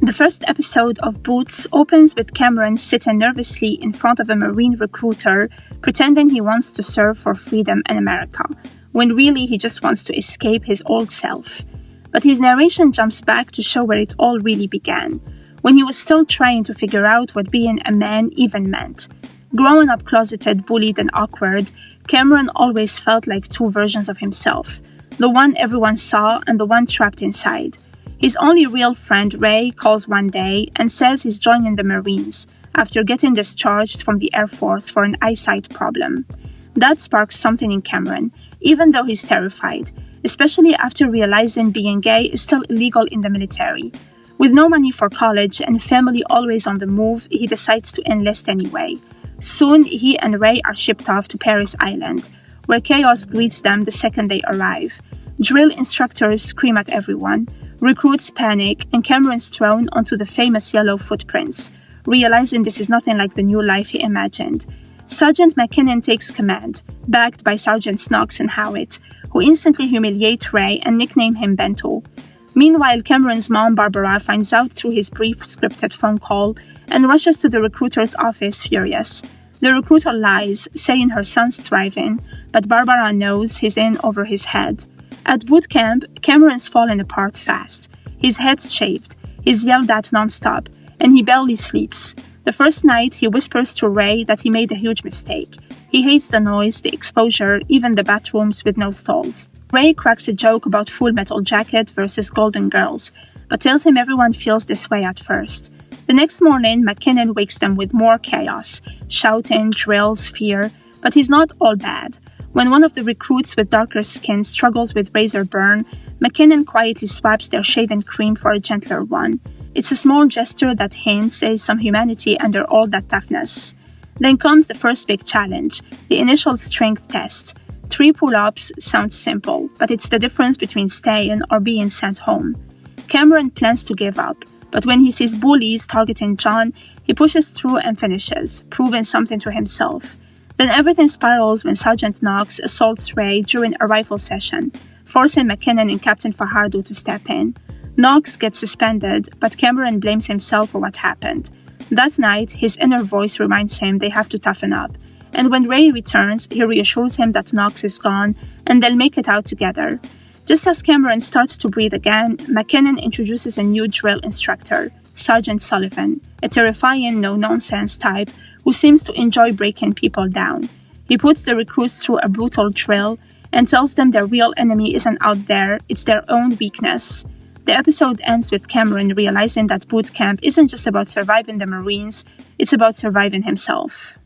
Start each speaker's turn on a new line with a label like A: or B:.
A: The first episode of Boots opens with Cameron sitting nervously in front of a Marine recruiter, pretending he wants to serve for freedom in America, when really he just wants to escape his old self. But his narration jumps back to show where it all really began, when he was still trying to figure out what being a man even meant. Growing up closeted, bullied, and awkward, Cameron always felt like two versions of himself, the one everyone saw and the one trapped inside. His only real friend, Ray, calls one day and says he's joining the Marines after getting discharged from the Air Force for an eyesight problem. That sparks something in Cameron, even though he's terrified, especially after realizing being gay is still illegal in the military. With no money for college and family always on the move, he decides to enlist anyway. Soon, he and Ray are shipped off to Paris Island, where chaos greets them the second they arrive. Drill instructors scream at everyone, recruits panic, and Cameron's thrown onto the famous yellow footprints, realizing this is nothing like the new life he imagined. Sergeant McKinnon takes command, backed by Sergeants Knox and Howitt, who instantly humiliate Ray and nickname him Bento. Meanwhile, Cameron's mom, Barbara, finds out through his brief scripted phone call and rushes to the recruiter's office furious. The recruiter lies, saying her son's thriving, but Barbara knows he's in over his head. At boot camp, Cameron's falling apart fast. His head's shaved, he's yelled at non-stop, and he barely sleeps. The first night, he whispers to Ray that he made a huge mistake. He hates the noise, the exposure, even the bathrooms with no stalls. Ray cracks a joke about Full Metal Jacket versus Golden Girls, but tells him everyone feels this way at first. The next morning, McKinnon wakes them with more chaos, shouting, drills, fear, but he's not all bad. When one of the recruits with darker skin struggles with razor burn, McKinnon quietly swaps their shaven cream for a gentler one. It's a small gesture that hints there is some humanity under all that toughness. Then comes the first big challenge, the initial strength test. 3 pull-ups sounds simple, but it's the difference between staying or being sent home. Cameron plans to give up, but when he sees bullies targeting John, he pushes through and finishes, proving something to himself. Then everything spirals when Sergeant Knox assaults Ray during a rifle session, forcing McKinnon and Captain Fajardo to step in. Knox gets suspended, but Cameron blames himself for what happened. That night, his inner voice reminds him they have to toughen up, and when Ray returns, he reassures him that Knox is gone and they'll make it out together. Just as Cameron starts to breathe again, McKinnon introduces a new drill instructor, Sergeant Sullivan, a terrifying, no-nonsense type who seems to enjoy breaking people down. He puts the recruits through a brutal drill and tells them their real enemy isn't out there, it's their own weakness. The episode ends with Cameron realizing that boot camp isn't just about surviving the Marines, it's about surviving himself.